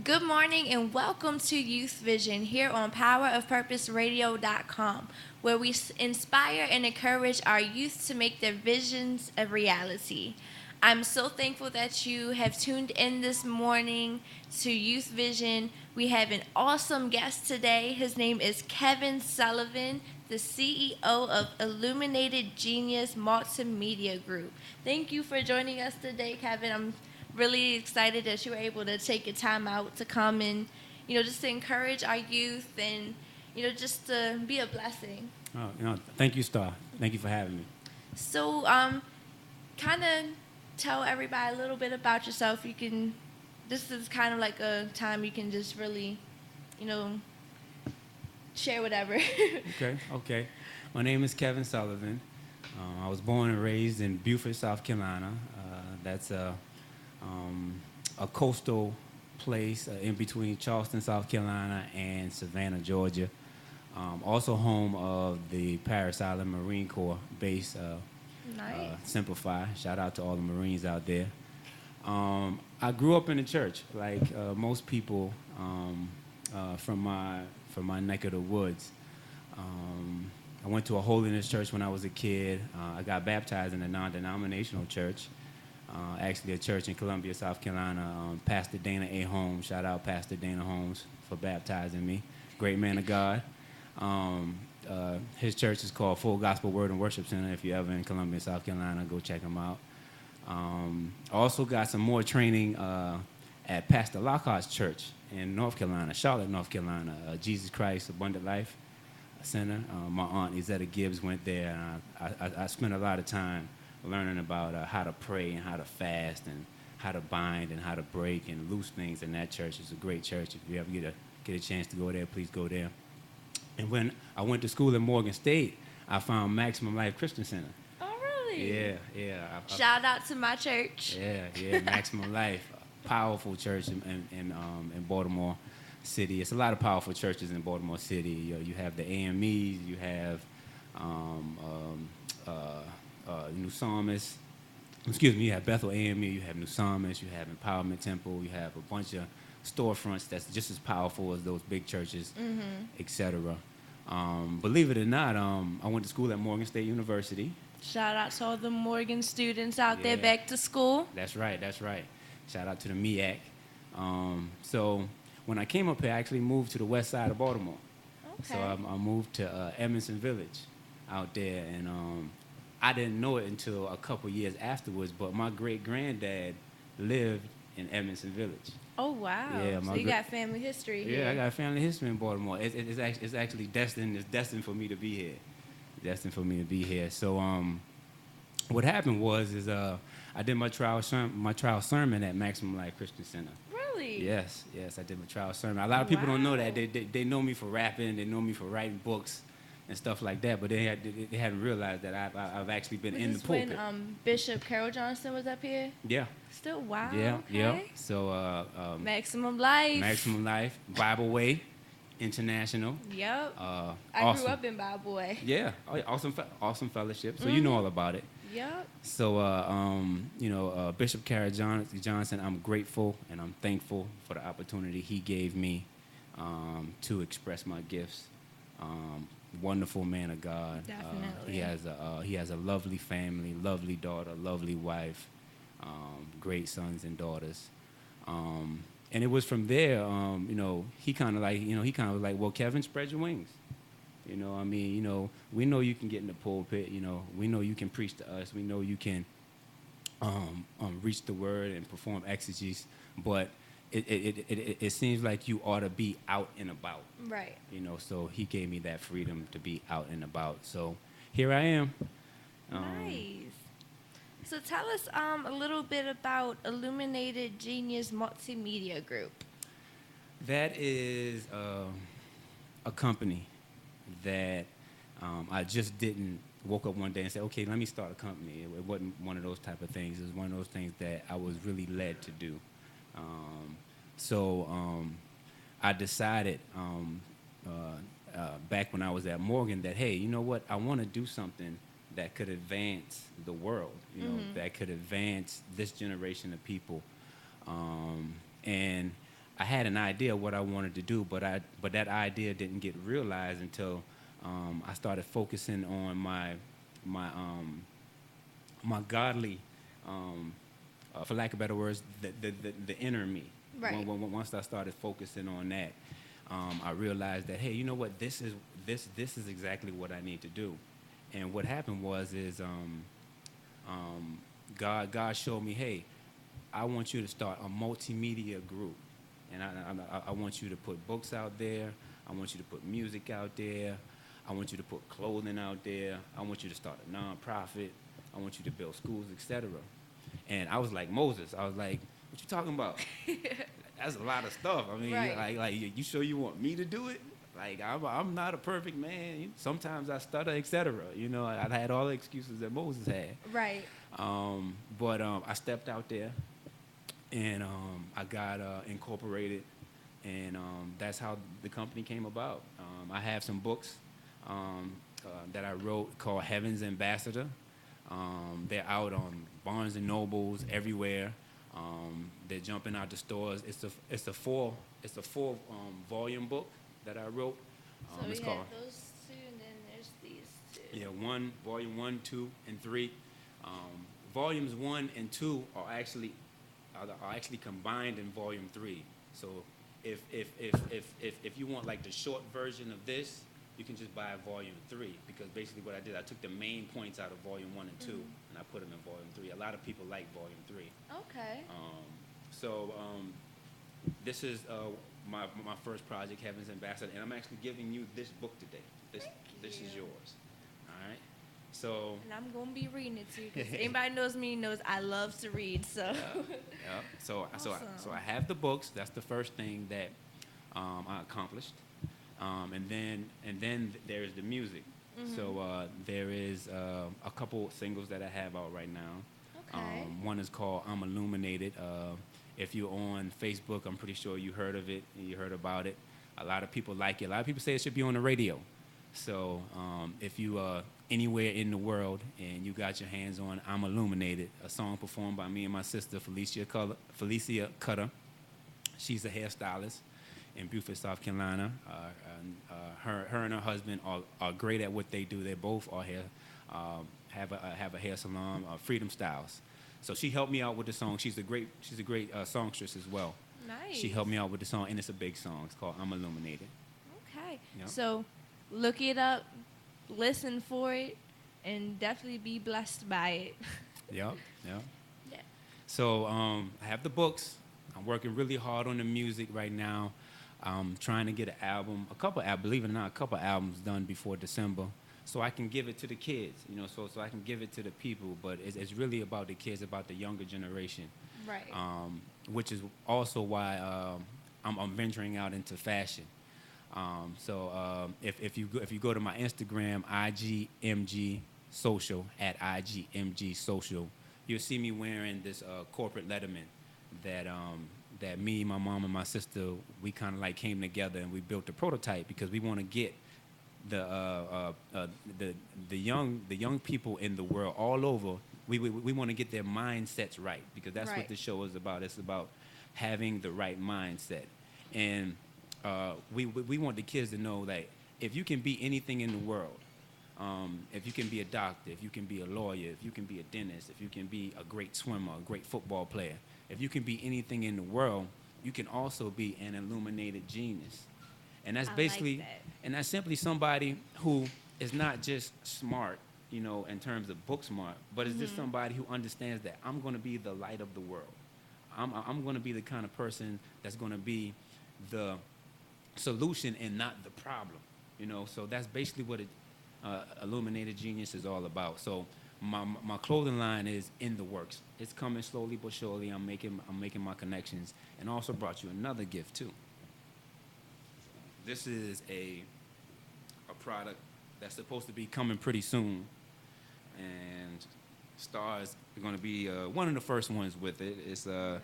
Good morning and welcome to Youth Vision here on PowerOfPurposeRadio.com, where we inspire and encourage our youth to make their visions a reality. I'm so thankful that you have tuned in this morning to Youth Vision. We have an awesome guest today. His name is Kevin Sullivan, the CEO of Illuminated Genius Multimedia Group. Thank you for joining us today, Kevin. I'm really excited that you were able to take your time out to come and, just to encourage our youth and, just to be a blessing. Thank you, Star. Thank you for having me. So, kind of tell everybody a little bit about yourself. This is kind of like a time you can just really, you know, share whatever. Okay. My name is Kevin Sullivan. I was born and raised in Beaufort, South Carolina. That's a coastal place in between Charleston, South Carolina, and Savannah, Georgia. Also home of the Parris Island Marine Corps base, Nice. Simplify. Shout out to all the Marines out there. I grew up in the church, like most people from my neck of the woods. I went to a holiness church when I was a kid. I got baptized in a non-denominational church, actually a church in Columbia, South Carolina. Pastor Dana A. Holmes, shout out Pastor Dana Holmes for baptizing me. Great man of God. His church is called Full Gospel Word and Worship Center. If you're ever in Columbia, South Carolina, go check him out. I also got some more training at Pastor Lockhart's church in North Carolina, Charlotte, North Carolina, Jesus Christ Abundant Life Center. My aunt Izetta Gibbs went there, and I spent a lot of time learning about how to pray and how to fast and how to bind and how to break and loose things in that church. It's a great church. If you ever get a chance to go there, please go there. And when I went to school at Morgan State, I found Maximum Life Christian Center. Oh, really? Yeah. Shout out to my church. Yeah, Maximum Life, a powerful church in Baltimore City. It's a lot of powerful churches in Baltimore City. You have the AMEs, you have New Psalmist. Excuse me, you have Bethel AME, you have New Psalmist, you have Empowerment Temple, you have a bunch of storefronts that's just as powerful as those big churches, etc. Believe it or not, I went to school at Morgan State University. Shout out to all the Morgan students out there Yeah. back to school. That's right. Shout out to the MEAC. So when I came up here, I actually moved to the west side of Baltimore. Okay. So I moved to Emerson Village out there, and I didn't know it until a couple years afterwards, but my great-granddad lived in Emerson Village. Oh, wow. Yeah, So you got family history here. Yeah, I got family history in Baltimore. It's actually destined. It's destined for me to be here. Destined for me to be here. So what happened was I did my trial sermon at Maximum Life Christian Center. Really? Yes, I did my trial sermon. A lot of people don't know that. They know me for rapping. They know me for writing books and stuff like that. But they hadn't realized that I've actually been in the pulpit. When Bishop Carol Johnson was up here? Yeah. Still, wow. Yeah. Okay. Yeah. So Maximum Life. Maximum Life, Bible Way, International. Yep. Awesome. I grew up in Bible Way. Yeah. Awesome fellowship. So you know all about it. Yep. So, Bishop Carol Johnson, I'm grateful and I'm thankful for the opportunity he gave me to express my gifts. Wonderful man of God. Definitely. He has a lovely family, lovely daughter, lovely wife, great sons and daughters. And it was from there, he kind of was like, well, Kevin, spread your wings. We know you can get in the pulpit. We know you can preach to us. We know you can reach the word and perform exegesis. But it seems like you ought to be out and about. Right. So he gave me that freedom to be out and about. So here I am. Nice. So tell us a little bit about Illuminated Genius Multimedia Group. That is a company that I just didn't woke up one day and say, okay, let me start a company. It wasn't one of those type of things. It was one of those things that I was really led to do. So I decided back when I was at Morgan that, hey, you know what? I want to do something that could advance the world, that could advance this generation of people. And I had an idea of what I wanted to do, but that idea didn't get realized until I started focusing on my my godly, um, for lack of better words, the inner me. Right. Once I started focusing on that, I realized that, hey, you know what, this is exactly what I need to do. And what happened was is um, God showed me, hey, I want you to start a multimedia group, and I want you to put books out there. I want you to put music out there. I want you to put clothing out there. I want you to start a nonprofit. I want you to build schools, etc. And I was like Moses. I was like, "What you talking about? That's a lot of stuff. I mean, Right. like you sure you want me to do it? Like I'm not a perfect man. Sometimes I stutter, etc. You know, I had all the excuses that Moses had. Right. But I stepped out there and I got incorporated, and that's how the company came about. I have some books that I wrote called Heaven's Ambassador. They're out on Barnes and Nobles everywhere. They're jumping out the stores. It's a four volume book that I wrote. So we It's have called those two, and then there's these two. yeah, volume 1, 2, and 3. Volumes 1 and 2 are actually combined in volume 3. So if you want like the short version of this, you can just buy volume 3, because basically what I did, I took the main points out of volume 1 and 2 and I put them in volume 3. A lot of people like volume 3. Okay. So this is my first project, Heaven's Ambassador, and I'm actually giving you this book today. This is yours. All right. So And I'm gonna be reading it too, because anybody knows me knows I love to read. So. yeah. So Awesome. I have the books. That's the first thing that I accomplished. And then there's the music. So there is a couple singles that I have out right now. Okay. One is called "I'm Illuminated." If you're on Facebook, I'm pretty sure you heard of it and you heard about it. A lot of people like it. A lot of people say it should be on the radio. So if you are anywhere in the world and you got your hands on "I'm Illuminated," a song performed by me and my sister Felicia Cutter. She's a hairstylist in Beaufort, South Carolina. Her and her husband are great at what they do. They both are hair, have a hair salon, Freedom Styles. So she helped me out with the song. She's a great songstress as well. Nice. She helped me out with the song, and it's a big song. It's called "I'm Illuminated." Okay. Yep. So, look it up, listen for it, and definitely be blessed by it. Yep. Yep. Yeah. So I have the books. I'm working really hard on the music right now. I'm trying to get an album, believe it or not, a couple albums done before December, so I can give it to the kids. You know, so I can give it to the people. But it's really about the kids, about the younger generation. Right. Which is also why I'm venturing out into fashion. If you go to my Instagram, IGMG Social, at IGMG Social, you'll see me wearing this corporate Letterman that me, my mom, and my sister, we kind of like came together and we built a prototype, because we want to get the young people in the world all over. We want to get their mindsets right, because that's Right. what the show is about. It's about having the right mindset, and we want the kids to know that if you can be anything in the world, if you can be a doctor, if you can be a lawyer, if you can be a dentist, if you can be a great swimmer, a great football player, if you can be anything in the world, you can also be an illuminated genius. And that's I like basically, that. and that's simply somebody who is not just smart, you know, in terms of book smart, but it's just somebody who understands that I'm going to be the light of the world. I'm going to be the kind of person that's going to be the solution and not the problem, you know. So that's basically what Illuminated Genius is all about. So my clothing line is in the works. It's coming slowly but surely. I'm making my connections, and also brought you another gift too. This is a product that's supposed to be coming pretty soon, and Stars are going to be one of the first ones with it. It's the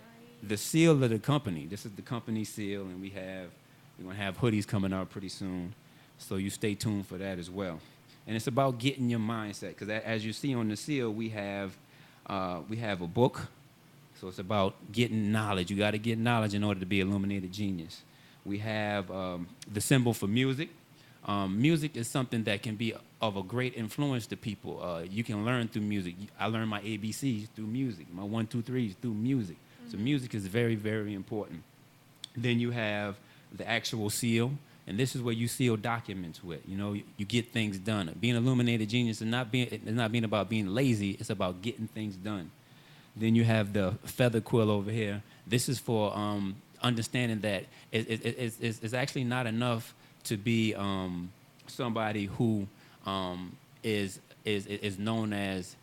seal of the company. This is the company seal, and we're going to have hoodies coming out pretty soon, so you stay tuned for that as well. And it's about getting your mindset, because as you see on the seal, we have a book. So it's about getting knowledge. You got to get knowledge in order to be illuminated genius. We have the symbol for music. Music is something that can be of a great influence to people. You can learn through music. I learned my ABCs through music, my 1, 2, 3s through music. So music is very, very important. Then you have the actual seal, and this is where you seal documents with. You know, you get things done. Being illuminated genius is not being about being lazy. It's about getting things done. Then you have the feather quill over here. This is for understanding that it's actually not enough to be somebody who is known as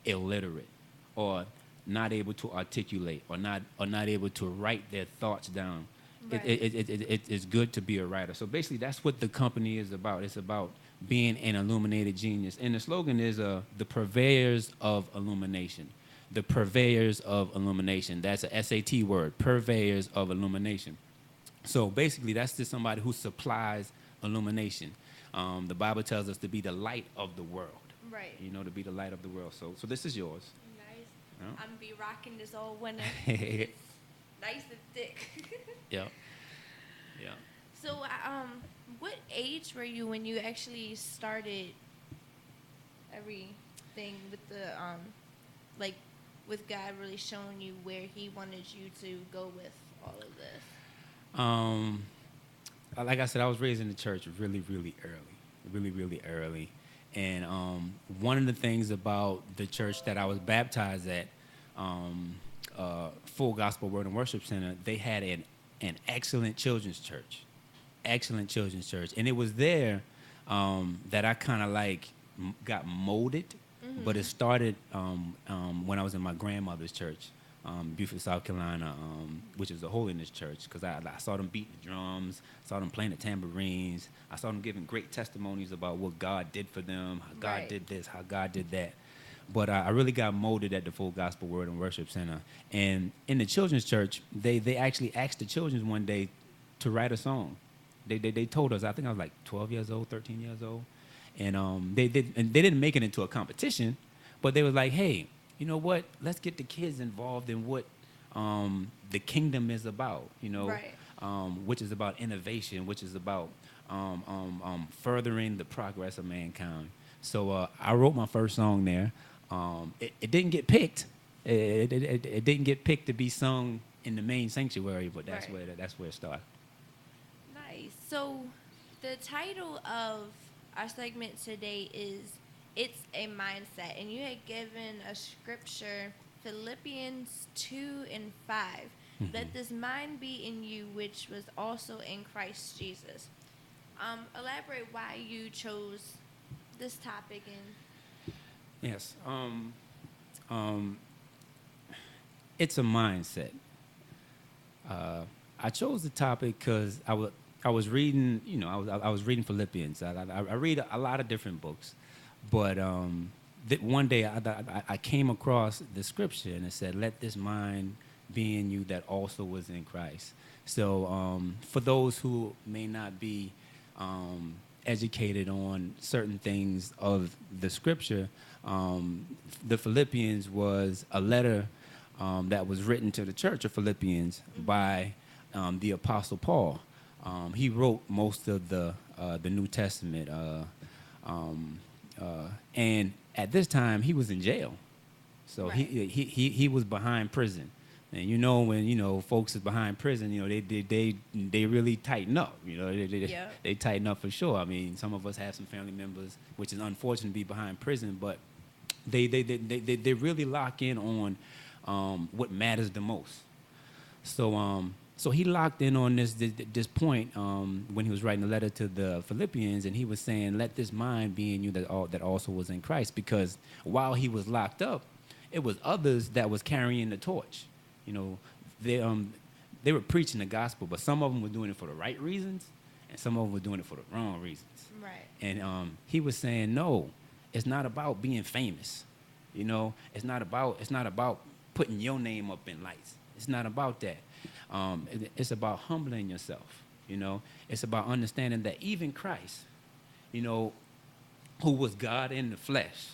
illiterate or not able to articulate or not able to write their thoughts down. Right. It's good to be a writer. So basically, that's what the company is about. It's about being an illuminated genius. And the slogan is the purveyors of illumination. The purveyors of illumination. That's a SAT word, purveyors of illumination. So basically, that's just somebody who supplies illumination. The Bible tells us to be the light of the world. Right. You know, to be the light of the world. So this is yours. Nice. Yeah. I'm gonna be rocking this all winter. Nice and thick. Yeah. Yeah. So, what age were you when you actually started everything with the like, with God really showing you where He wanted you to go with all of this? Like I said, I was raised in the church really, really early. And one of the things about the church that I was baptized at, Full Gospel Word and Worship Center, they had an excellent children's church. And it was there that I kind of like got molded. But it started when I was in my grandmother's church, Beaufort, South Carolina, which is a holiness church, because I saw them beating the drums, saw them playing the tambourines, I saw them giving great testimonies about what God did for them, how God Right. did this, how God did that. But I really got molded at the Full Gospel Word and Worship Center. And in the children's church, they actually asked the children one day to write a song. They told us, I think I was like 12 years old, 13 years old. And they didn't make it into a competition, but they was like, hey, you know what? Let's get the kids involved in what the kingdom is about, you know, Right. which is about innovation, which is about furthering the progress of mankind. So I wrote my first song there. It didn't get picked. It didn't get picked to be sung in the main sanctuary, but that's Right. where it started. Nice. So, the title of our segment today is "It's a Mindset," and you had given a scripture, Philippians 2:5. Let this mind be in you, which was also in Christ Jesus. Elaborate why you chose this topic and Yes. It's a mindset. I chose the topic because I was reading, you know, I was reading Philippians. I read a lot of different books, but one day I came across the scripture and it said, "Let this mind be in you that also was in Christ." So for those who may not be educated on certain things of the scripture, the Philippians was a letter that was written to the church of Philippians by the Apostle Paul. He wrote most of the New Testament, and at this time he was in jail, so Right. he was behind prison. And you know, when you know folks is behind prison, you know they really tighten up. You know Yeah. they tighten up for sure. I mean, some of us have some family members, which is unfortunate to be behind prison, but they really lock in on what matters the most. So he locked in on this point when he was writing the letter to the Philippians, and he was saying, "Let this mind be in you that also was in Christ." Because while he was locked up, it was others that was carrying the torch. You know, they were preaching the gospel, but some of them were doing it for the right reasons, and some of them were doing it for the wrong reasons. Right. And he was saying, "No, it's not about being famous. You know, it's not about putting your name up in lights. It's not about that. It's about humbling yourself. You know, it's about understanding that even Christ, you know, who was God in the flesh,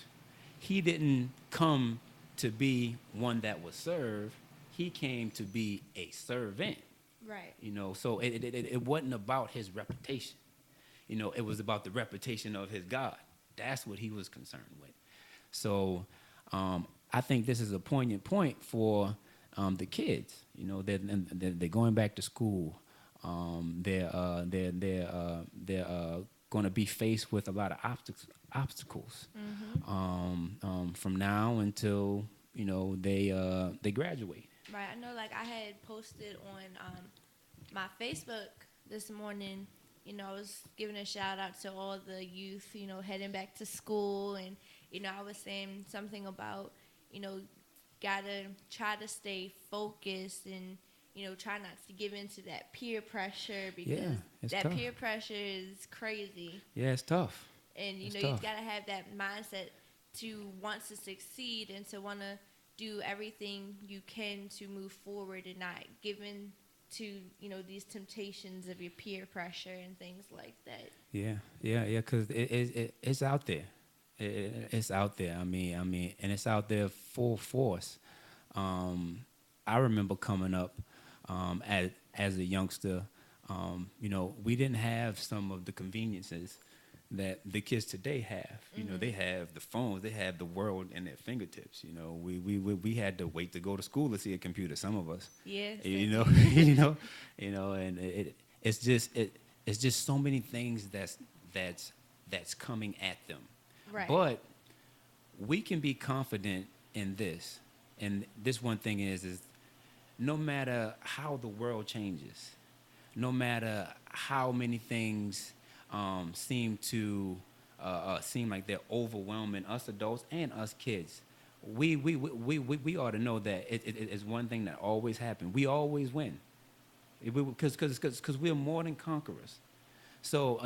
he didn't come to be one that was served. he came to be a servant. Right. You know, so it wasn't about his reputation. You know, it was about the reputation of his God. That's what he was concerned with. So I think this is a poignant point for the kids. You know, they're going back to school. They're going to be faced with a lot of obstacles from now until they graduate. Right. I know, like, I had posted on my Facebook this morning, I was giving a shout out to all the youth, heading back to school. And, I was saying something about, gotta try to stay focused and, try not to give into that peer pressure, because that tough. peer pressure is crazy. Yeah, it's tough. And, It's you tough. gotta have that mindset to want to succeed and to want to do everything you can to move forward and not give in to these temptations of your peer pressure and things like that. Yeah, because it's out there. It's out there. I mean, and it's out there full force. I remember coming up as a youngster. We didn't have some of the conveniences that the kids today have. They have the phones, they have the world in their fingertips. We had to wait to go to school to see a computer. Some of us. Yes. And it's just so many things that's coming at them. Right. But we can be confident in this. And this one thing is no matter how the world changes, no matter how many things seem like they're overwhelming us adults and us kids, we ought to know that it is one thing that always happens. We always win, because we're more than conquerors. So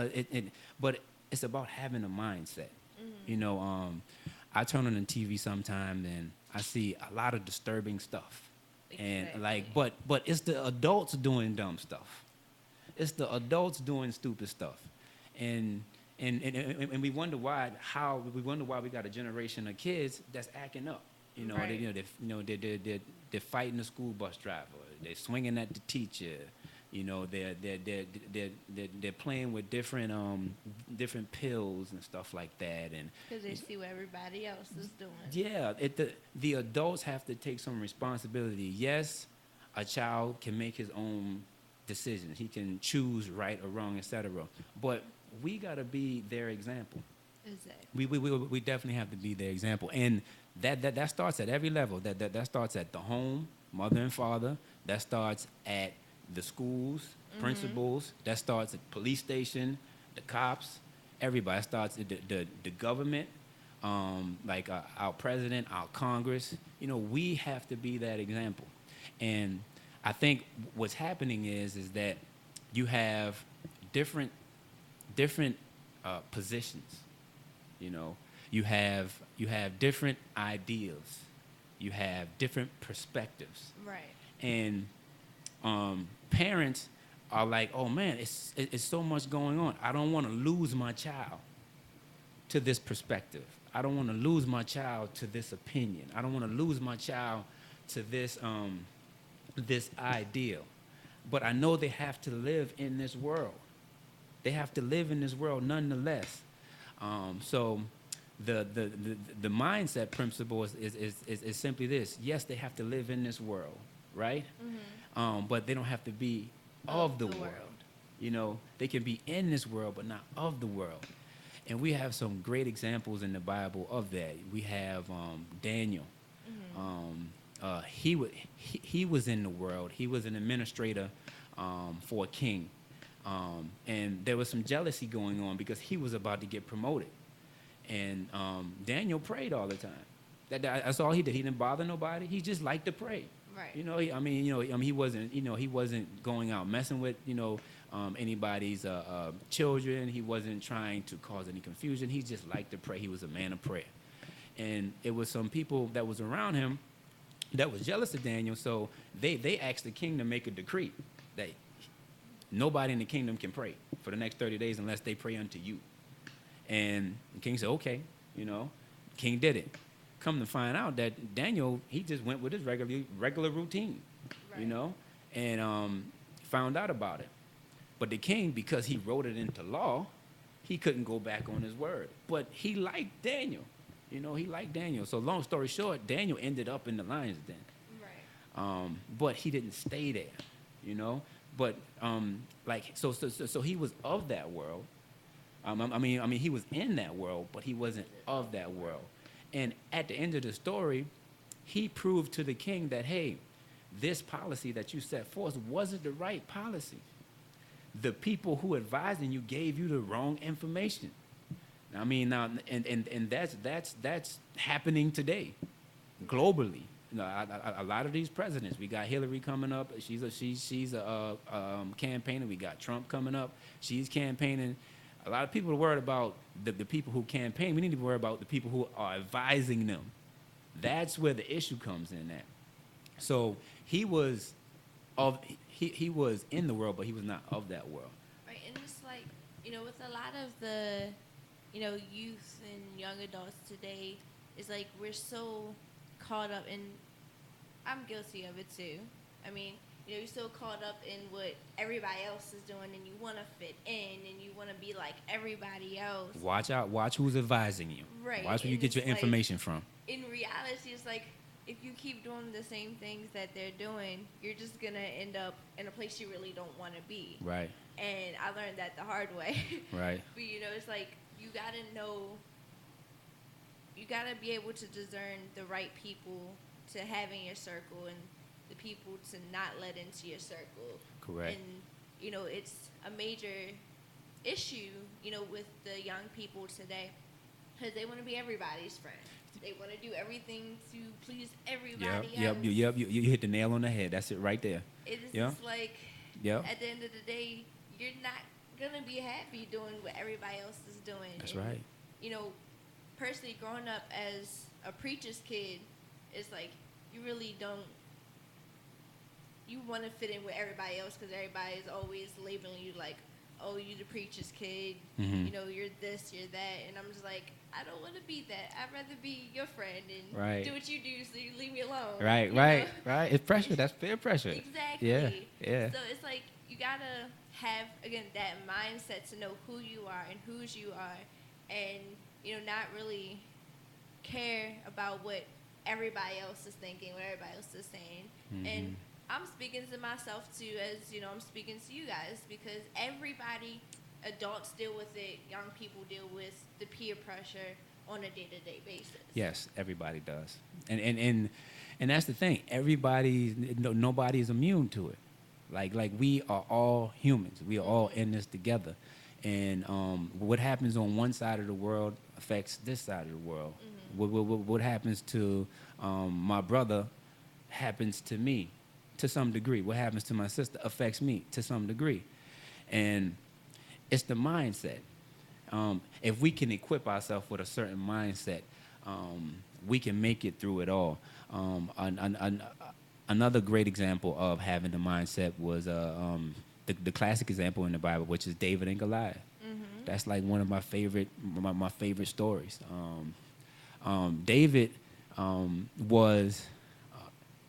but it's about having a mindset. I turn on the TV sometime and I see a lot of disturbing stuff. Exactly. And but it's the adults doing dumb stuff. It's the adults doing stupid stuff. And we wonder why we got a generation of kids that's acting up. Right. They're fighting the school bus driver. They're swinging at the teacher. They're playing with different pills and stuff like that. And Because they see what everybody else is doing. yeah, the adults have to take some responsibility. Yes, a child can make his own decisions. He can choose right or wrong, etc. But we got to be their example. Exactly. We definitely have to be their example, and that starts at every level. That starts at the home, mother and father. That starts at the schools, principals. That starts at police station, the cops, everybody. That starts at the government, like our president, our Congress. We have to be that example, and I think what's happening is that you have different positions. You have different ideals. You have different perspectives. Right. And parents are like, oh man, it's so much going on. I don't want to lose my child to this perspective. I don't want to lose my child to this opinion. I don't want to lose my child to this ideal. But I know they have to live in this world. They have to live in this world nonetheless. So the mindset principle is simply this. Yes, they have to live in this world, right? But they don't have to be of the world. They can be in this world, but not of the world. And we have some great examples in the Bible of that. We have Daniel. He was in the world. He was an administrator for a king. And there was some jealousy going on because he was about to get promoted. And Daniel prayed all the time. That's all he did. He didn't bother nobody. He just liked to pray. Right. He wasn't going out messing with anybody's children. He wasn't trying to cause any confusion. He just liked to pray. He was a man of prayer. And it was some people that was around him that was jealous of Daniel, so they asked the king to make a decree that nobody in the kingdom can pray for the next 30 days unless they pray unto you. And the king said, okay, king did it. Come to find out that Daniel, he just went with his regular routine, you Right. know, and found out about it. But the king, because he wrote it into law, he couldn't go back on his word. But he liked Daniel. You know, he liked Daniel. So long story short, Daniel ended up in the lion's den. Right. But he didn't stay there, you know. But so he was of that world. I mean, he was in that world, but he wasn't of that world. And at the end of the story, he proved to the king that, hey, this policy that you set forth wasn't the right policy. The people who advising you gave you the wrong information. I mean, now, and that's happening today, globally. You know, a lot of these presidents. We got Hillary coming up. She's a campaigner. We got Trump coming up. She's campaigning. A lot of people are worried about the people who campaign. We need to be worried about the people who are advising them. That's where the issue comes in at. So he was in the world, but he was not of that world. Right, and it's like, with a lot of the, youth and young adults today, it's like we're so caught up in, I'm guilty of it too. I mean, you're so caught up in what everybody else is doing, and you want to fit in, and you want to be like everybody else. Watch out. Watch who's advising you. Right. Watch where you And get your it's like, information from. in reality, it's like, if you keep doing the same things that they're doing, you're just going to end up in a place you really don't want to be. Right. And I learned that the hard way. Right. But, it's like you got to know, you got to be able to discern the right people to have in your circle and the people to not let into your circle. Correct. And, it's a major issue, with the young people today because they want to be everybody's friend. They want to do everything to please everybody else. Yep. You hit the nail on the head. That's it right there. It's Yeah. just like, Yep. at the end of the day, you're not going to be happy doing what everybody else is doing. That's And, right. Personally, growing up as a preacher's kid, it's like you really don't, you want to fit in with everybody else because everybody is always labeling you like, oh, you the preacher's kid, Mhm. You're this, you're that. And I'm just like, I don't want to be that. I'd rather be your friend and Right. do what you do so you leave me alone. Right. you Right. know? Right. It's pressure. That's peer pressure. Exactly. Yeah. So it's like you gotta have again that mindset to know who you are and whose you are, and not really care about what everybody else is thinking, what everybody else is saying. And I'm speaking to myself too, as I'm speaking to you guys because everybody, adults deal with it, young people deal with the peer pressure on a day-to-day basis. Yes, everybody does, and that's the thing. Nobody is immune to it. Like we are all humans. We are all in this together, and what happens on one side of the world affects this side of the world. What happens to my brother happens to me to some degree. What happens to my sister affects me to some degree, and it's the mindset. If we can equip ourselves with a certain mindset, we can make it through it all. Another great example of having the mindset was the classic example in the Bible, which is David and Goliath. That's like one of my favorite stories. David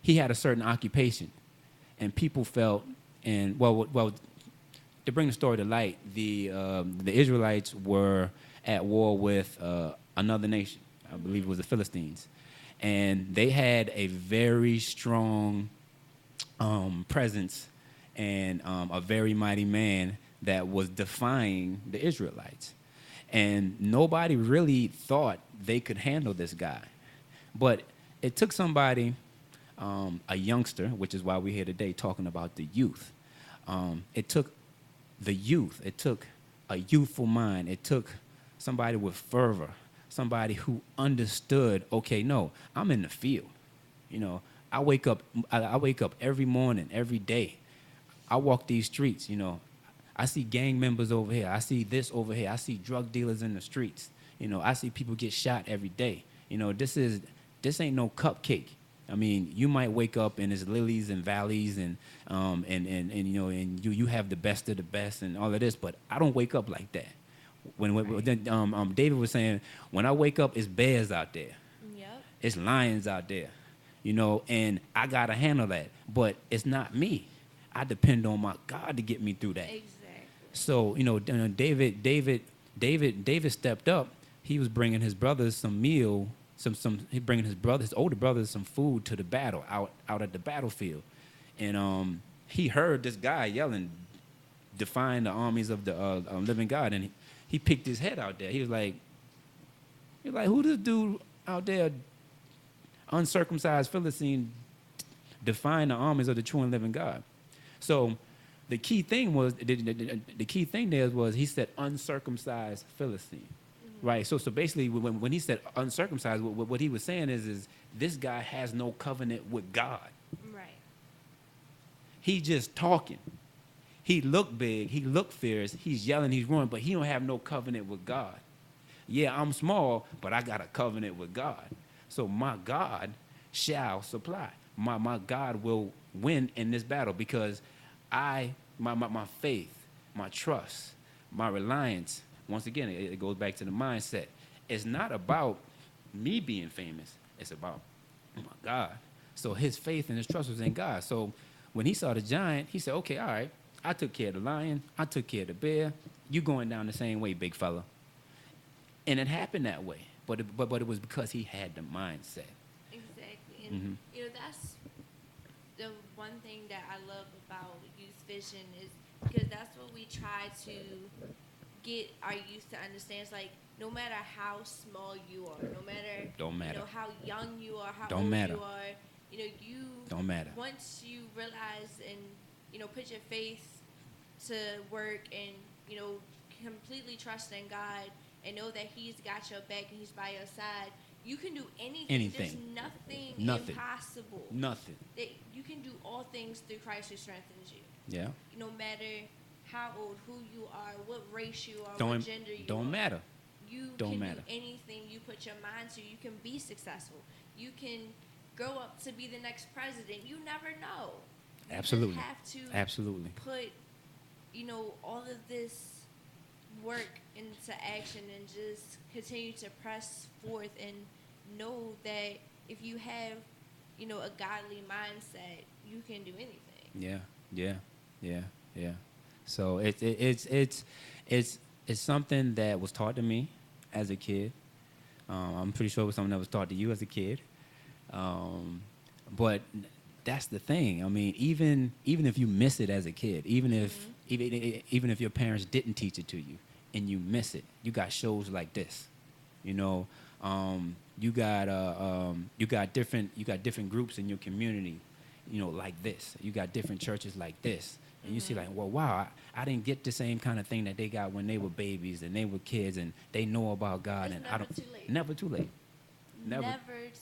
he had a certain occupation, and people felt, and well, to bring the story to light, the Israelites were at war with another nation. I believe it was the Philistines, and they had a very strong presence and a very mighty man that was defying the Israelites, and nobody really thought they could handle this guy, but it took somebody, a youngster, which is why we're here today talking about the youth. It took the youth. It took a youthful mind. It took somebody with fervor, somebody who understood, okay, no, I'm in the field. I wake up every morning, every day. I walk these streets, I see gang members over here. I see this over here. I see drug dealers in the streets. I see people get shot every day. This ain't no cupcake. I mean, you might wake up and it's lilies and valleys and you have the best of the best and all of this, but I don't wake up like that. When David was saying, when I wake up, it's bears out there. Yep. It's lions out there, you know, and I gotta handle that. But it's not me. I depend on my God to get me through that. Exactly. So, you know, David stepped up. He was bringing his brothers some meal, he bringing his older brothers some food to the battle out at the battlefield, and he heard this guy yelling, defying the armies of the living God, and he picked his head out there. He was like, who this dude out there, uncircumcised Philistine, defying the armies of the true and living God? So the key thing was he said uncircumcised Philistine, right? So basically when he said uncircumcised, what he was saying is this guy has no covenant with God. Right. He just talking. He looked big. He looked fierce. He's yelling. He's roaring, but he don't have no covenant with God. Yeah, I'm small, but I got a covenant with God. So my God shall supply. My God will win in this battle because my faith, my trust, my reliance, once again, it goes back to the mindset. It's not about me being famous. It's about my God. So his faith and his trust was in God. So when he saw the giant, he said, okay, all right, I took care of the lion. I took care of the bear. You going down the same way, big fella. And it happened that way. But it was because he had the mindset. Exactly. And, you know, that's the one thing that I love about Youth Vision is because that's what we try to get our youth to understand. It's like no matter how small you are, no matter, Don't matter. You know, how young you are, how Don't old matter. you are, you know, you Don't matter. once you realize and, you know, put your faith to work and, you know, completely trust in God and know that He's got your back and He's by your side, you can do anything. There's nothing impossible. Nothing. You can do all things through Christ who strengthens you. Yeah. No matter how old, who you are, what race you are, Don't what gender you are. Don't matter. You Don't can matter. do anything you put your mind to. You can be successful. You can grow up to be the next president. You never know. You Absolutely. just have to Absolutely. put, you know, all of this work into action and just continue to press forth and know that if you have, you know, a godly mindset, you can do anything. Yeah. So it's something that was taught to me as a kid. I'm pretty sure it was something that was taught to you as a kid. But that's the thing. I mean, even if you miss it as a kid, even if your parents didn't teach it to you and you miss it, you got shows like this. You know, you got different groups in your community, you know, like this. You got different churches like this. And you see like, well, wow, I didn't get the same kind of thing that they got when they were babies and they were kids and they know about God. It's And too late. Never too late. Never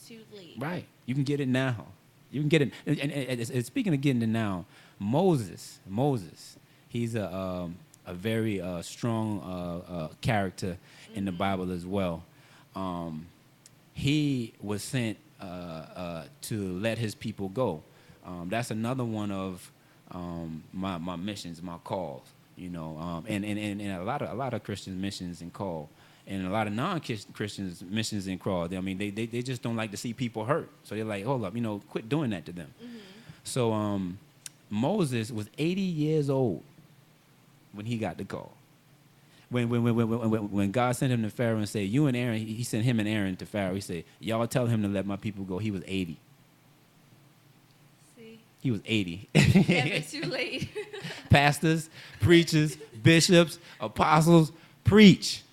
too late. Right. You can get it now. You can get it. And speaking of getting it now, Moses, he's a very strong character in the Bible as well. He was sent to let his people go. That's another one of my missions, my calls. You know, and a lot of Christian missions and call. And a lot of non-Christians missions and crawl. I mean, they just don't like to see people hurt. So they're like, hold up, you know, quit doing that to them. So Moses was 80 years old when he got the call. When God sent him to Pharaoh and said, you and Aaron, he sent him and Aaron to Pharaoh. He said, y'all tell him to let my people go. He was 80. See? He was 80. Never too late. Pastors, preachers, bishops, apostles, preach.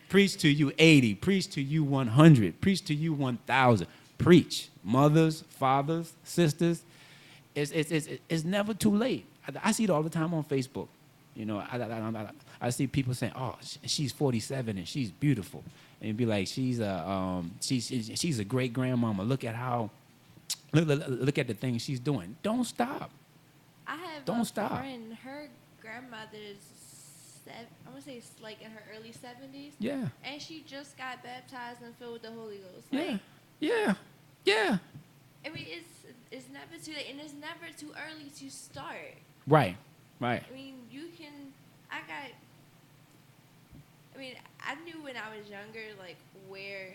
Preach to you 80. Preach to you 100. Preach to you 1,000. Preach. Mothers, fathers, sisters. It's never too late. I see it all the time on Facebook. You know, I see people saying, "Oh, she's 47 and she's beautiful," and it'd be like, "She's a great grandmama. Look at how, look at the things she's doing. Don't stop. I have Don't a stop. friend. Her grandmother's, I want to say it's like in her early 70s. Yeah. And she just got baptized and filled with the Holy Ghost. Yeah. Like, Yeah. I mean, it's never too late, and it's never too early to start. Right. I mean, I knew when I was younger, like, where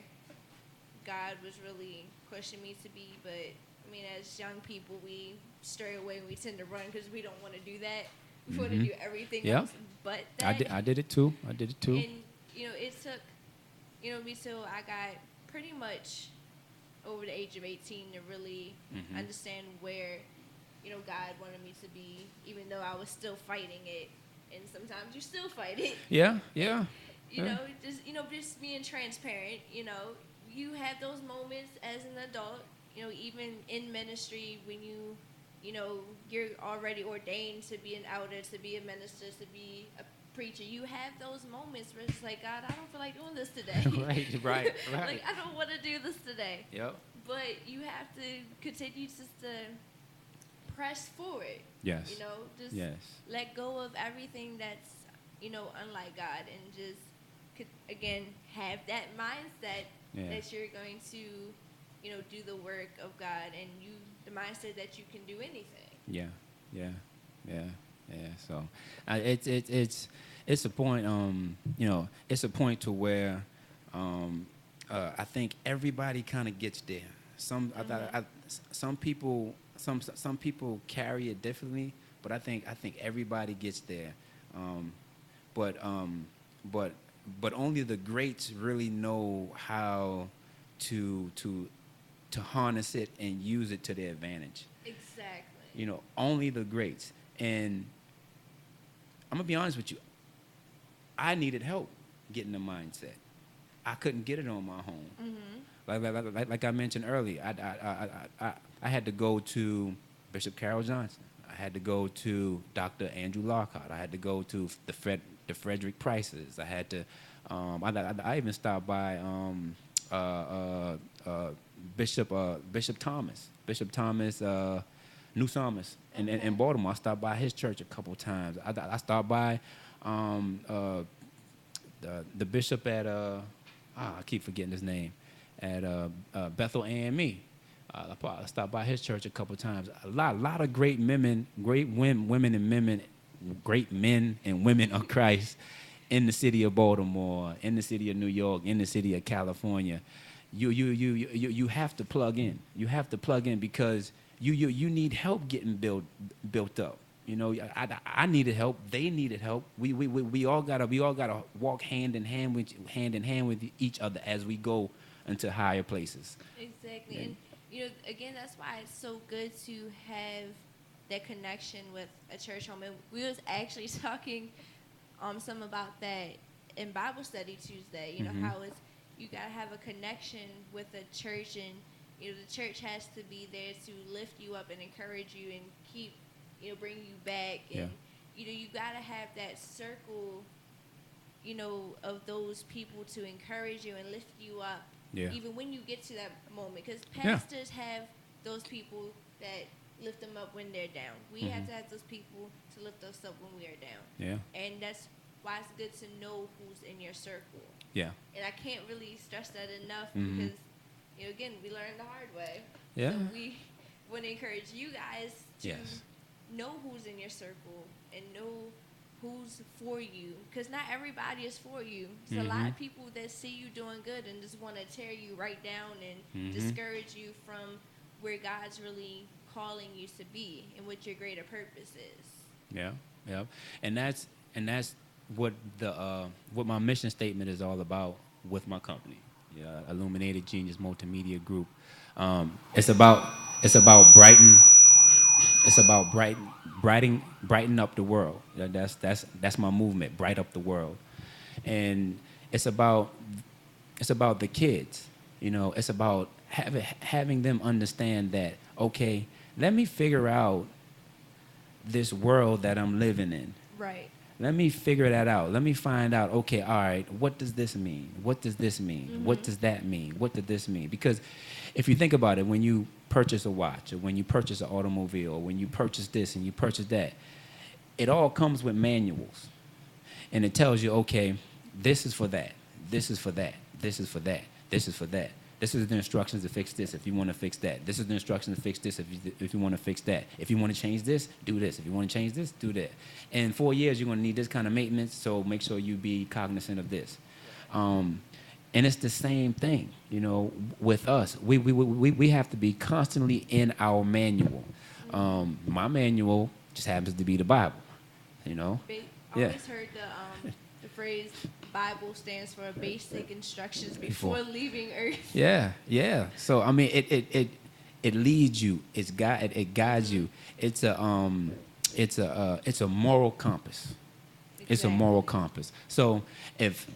God was really pushing me to be. But I mean, as young people, we stray away and we tend to run because we don't want to do that. We want to do everything Yeah. else but I that. did. I did it too. I did it too. And it took me till I got pretty much over the age of 18 to really understand where God wanted me to be, even though I was still fighting it. And sometimes you still fight it. Yeah. Yeah. Just being transparent. You have those moments as an adult. Even in ministry when you're already ordained to be an elder, to be a minister, to be a preacher. You have those moments where it's like, God, I don't feel like doing this today. Right. Like, I don't want to do this today. Yep. But you have to continue just to press forward. Yes. Just Yes. let go of everything that's, unlike God, and just, again, have that mindset that you're going to, do the work of God, and the mindset that you can do anything. Yeah. So, it's a point. It's a point to where, I think everybody kind of gets there. Some people carry it differently, but I think everybody gets there. But only the greats really know how to harness it and use it to their advantage. Exactly. Only the greats. And I'm gonna be honest with you, I needed help getting the mindset. I couldn't get it on my own. Like I mentioned earlier, I had to go to Bishop Carol Johnson. I had to go to Dr. Andrew Lockhart. I had to go to the Frederick Prices. I had to. I even stopped by Bishop Thomas. New Psalmist in Baltimore. I stopped by his church a couple times. I stopped by the bishop at I keep forgetting his name, at Bethel AME. I stopped by his church a couple times. A lot of great women and men, great men and women of Christ in the city of Baltimore, in the city of New York, in the city of California. You have to plug in. You have to plug in because you need help getting built up. I needed help. They needed help. We all gotta walk hand in hand with each other as we go into higher places. Exactly. And again, that's why it's so good to have that connection with a church home. And we was actually talking some about that in Bible study Tuesday. How it's, you gotta have a connection with a church, and the church has to be there to lift you up and encourage you and keep bring you back. And you gotta have that circle of those people to encourage you and lift you up, even when you get to that moment, because pastors have those people that lift them up when they're down. We have to have those people to lift us up when we are down. And that's why it's good to know who's in your circle. And I can't really stress that enough, because again, we learned the hard way. So we want to encourage you guys to know who's in your circle and know who's for you, because not everybody is for you. There's a lot of people that see you doing good and just want to tear you right down and discourage you from where God's really calling you to be and what your greater purpose is. And that's what what my mission statement is all about with my company, Illuminated Genius Multimedia Group. It's about brighten up the world. That's my movement, bright up the world. And it's about the kids. It's about having them understand that, okay, let me figure out this world that I'm living in. Right. Let me figure that out. Let me find out, okay, all right, what does this mean? What does this mean? What does that mean? What does this mean? Because if you think about it, when you purchase a watch, or when you purchase an automobile, or when you purchase this and you purchase that, it all comes with manuals. And it tells you, okay, this is for that. This is for that. This is for that. This is for that. This is the instructions to fix this if you want to fix that. This is the instructions to fix this if you want to fix that. If you want to change this, do this. If you want to change this, do that. In 4 years, you're going to need this kind of maintenance, so make sure you be cognizant of this. And it's the same thing, with us. We have to be constantly in our manual. My manual just happens to be the Bible, you know. Yeah. Always heard the phrase Bible stands for basic instructions Before. before leaving Earth. Yeah, yeah. So I mean, it leads you. It guides you. It's a moral compass. It's a moral compass. So if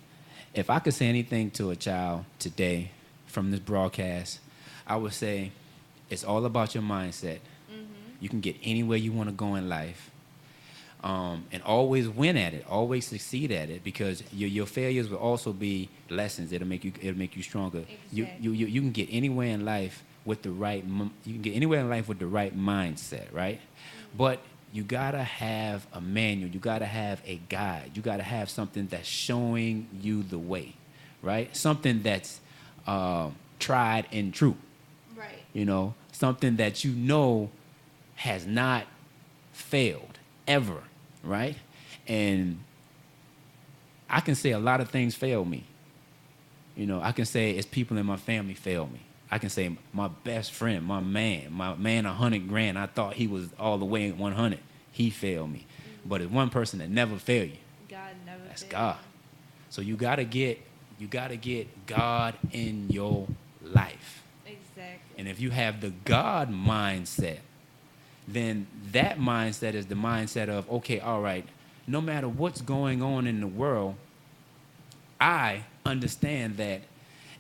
I could say anything to a child today from this broadcast, I would say it's all about your mindset. You can get anywhere you want to go in life, and always win at it, always succeed at it, because your failures will also be lessons. It'll make you stronger. You can get anywhere in life with the right mindset, right? But you gotta have a manual. You gotta have a guide. You gotta have something that's showing you the way, right? Something that's tried and true. Right. Something that has not failed ever, right? And I can say a lot of things fail me. I can say it's people in my family fail me. I can say my best friend, my man, $100,000. I thought he was all the way at 100. He failed me. But it's one person that never failed you. God never. That's failed. God. So you gotta get God in your life. Exactly. And if you have the God mindset, then that mindset is the mindset of, okay, all right, no matter what's going on in the world, I understand that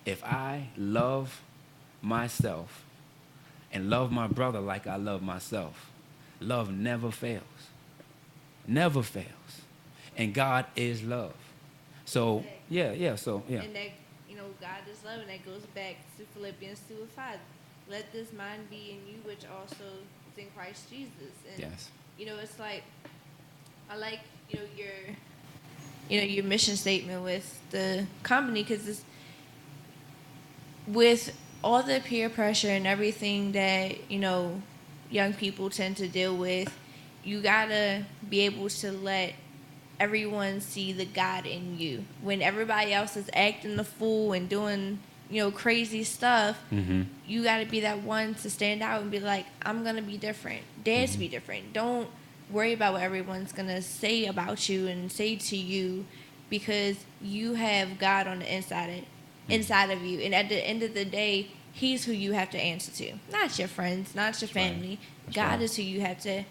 if I love myself and love my brother like I love myself, love never fails. Never fails. And God is love. So, yeah. And that, God is love, and that goes back to Philippians 2:5. Let this mind be in you, which also is in Christ Jesus. And, yes. It's like, I like, your mission statement with the company, because it's with all the peer pressure and everything that, young people tend to deal with, you gotta be able to let everyone see the God in you. When everybody else is acting the fool and doing, crazy stuff, you gotta be that one to stand out and be like, I'm gonna be different. Dare to be different. Don't worry about what everyone's gonna say about you and say to you, because you have God on the inside of you. And at the end of the day, He's who you have to answer to. Not your friends, not your family. That's God right. is who you have to,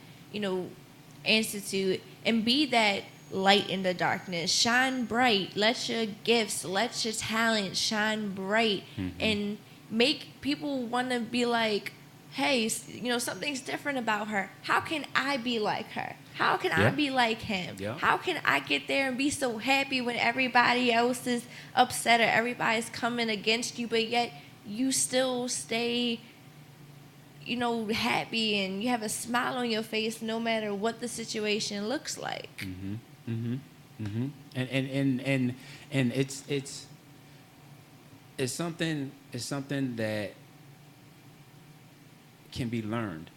answer to, and be that light in the darkness. Shine bright. Let your gifts, let your talent shine bright, and make people want to be like, hey, something's different about her. How can I be like her? How can I be like him? Yeah. How can I get there and be so happy when everybody else is upset or everybody's coming against you, but yet you still stay, happy and you have a smile on your face no matter what the situation looks like. And it's something that can be learned.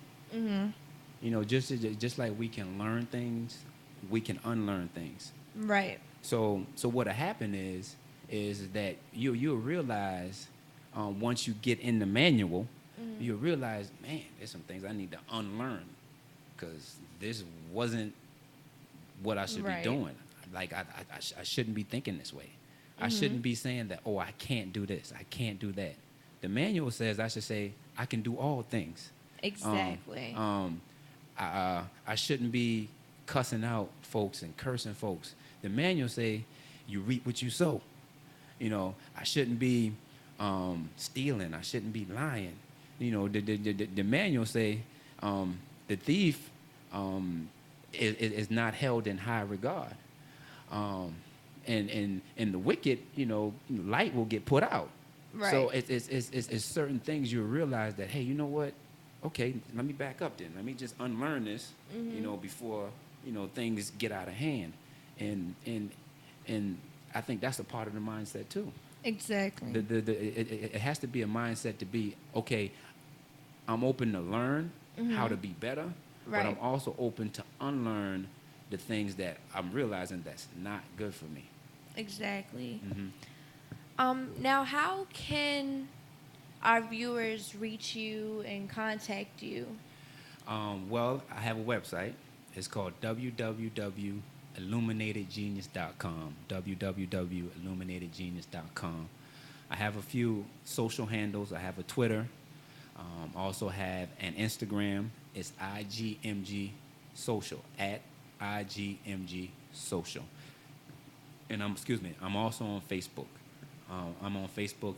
Just like we can learn things, we can unlearn things. Right. So what'll happen is that you'll realize, once you get in the manual, you'll realize, man, there's some things I need to unlearn, because this wasn't what I should be doing. Like I shouldn't be thinking this way. I shouldn't be saying that, oh, I can't do this, I can't do that. The manual says I should say I can do all things. Exactly. I shouldn't be cussing out folks and cursing folks. The manual say you reap what you sow. I shouldn't be stealing. I shouldn't be lying. The manual say the thief is not held in high regard. And the wicked, light will get put out. Right. So it's certain things you'll realize that, hey, you know what? Okay, let me back up then. Let me just unlearn this, before, things get out of hand. And I think that's a part of the mindset too. Exactly. It has to be a mindset to be, okay, I'm open to learn how to be better, but I'm also open to unlearn the things that I'm realizing that's not good for me. Exactly. Now, how can our viewers reach you and contact you? Well, I have a website. It's called www.illuminatedgenius.com. www.illuminatedgenius.com. I have a few social handles. I have a Twitter. Also have an Instagram. It's IGMG Social, at IGMG Social. And I'm also on Facebook. I'm on Facebook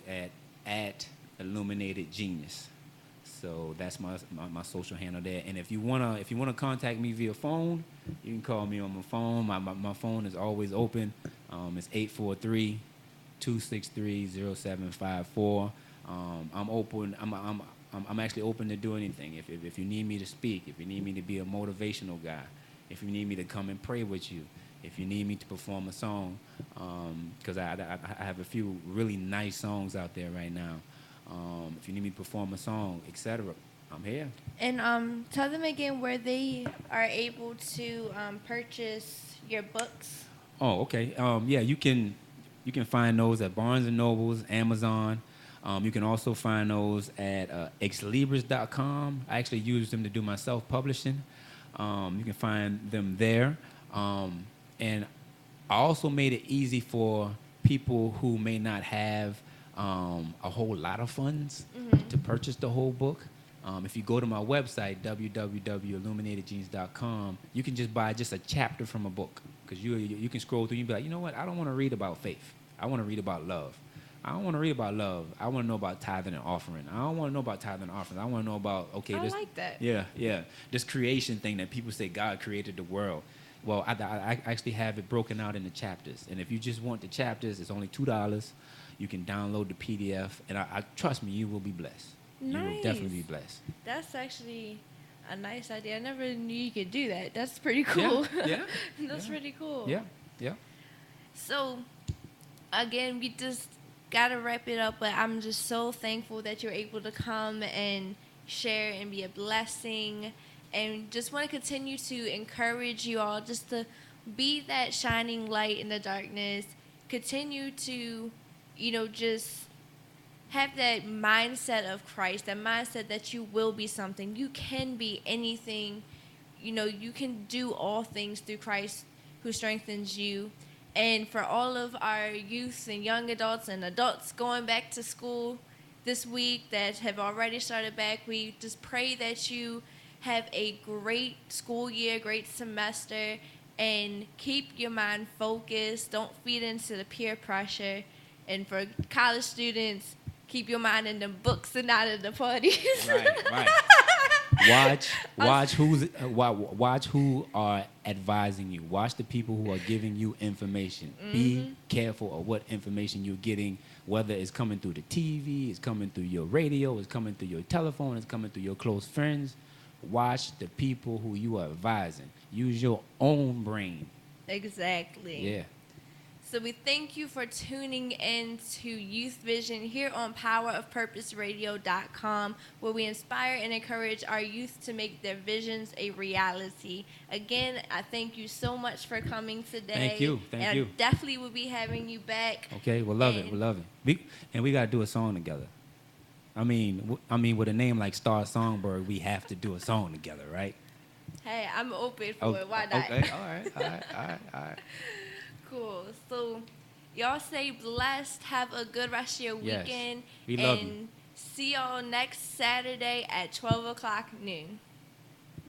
at Illuminated Genius. So that's my social handle there. And if you wanna contact me via phone, you can call me on my phone. My phone is always open. It's 843-263-0754. I'm open. I'm actually open to do anything. If you need me to speak, if you need me to be a motivational guy, if you need me to come and pray with you, if you need me to perform a song, because I have a few really nice songs out there right now. If you need me to perform a song, etc., I'm here. And tell them again where they are able to purchase your books. Oh, okay. Yeah, you can find those at Barnes and Nobles, Amazon. You can also find those at exlibris.com. I actually use them to do my self-publishing. You can find them there. And I also made it easy for people who may not have a whole lot of funds to purchase the whole book. If you go to my website, www.illuminatedgenius.com, you can just buy just a chapter from a book. Because you can scroll through and be like, you know what, I don't want to read about faith. I want to read about love. I don't want to read about love. I want to know about tithing and offering. I don't want to know about tithing and offering. I want to know about, okay, I like that. Yeah. This creation thing that people say God created the world. Well, I actually have it broken out into chapters. And if you just want the chapters, it's only $2. You can download the PDF. And I trust me, you will be blessed. Nice. You will definitely be blessed. That's actually a nice idea. I never knew you could do that. That's pretty cool. Yeah. That's pretty cool. Yeah. So, again, we just got to wrap it up, but I'm just so thankful that you're able to come and share and be a blessing, and just want to continue to encourage you all just to be that shining light in the darkness. Continue to, just have that mindset of Christ, that mindset that you will be something. You can be anything. You can do all things through Christ who strengthens you. And for all of our youth and young adults and adults going back to school this week that have already started back, we just pray that you have a great school year, great semester, and keep your mind focused. Don't feed into the peer pressure. And for college students, keep your mind in the books and not in the parties. Right. Watch who are advising you. Watch the people who are giving you information. Be careful of what information you're getting, whether it's coming through the TV, it's coming through your radio, it's coming through your telephone, it's coming through your close friends. Watch the people who you are advising. Use your own brain. Exactly. Yeah. So we thank you for tuning in to Youth Vision here on powerofpurposeradio.com, where we inspire and encourage our youth to make their visions a reality. Again, I thank you so much for coming today. Thank you. I definitely will be having you back. Okay, we'll love it. We got to do a song together. I mean, with a name like Star Songbird, we have to do a song together, right? Hey, I'm open for it. Why not? Okay, all right. Cool. So, y'all stay blessed. Have a good rest of your weekend. We love you. And see y'all next Saturday at 12 o'clock noon.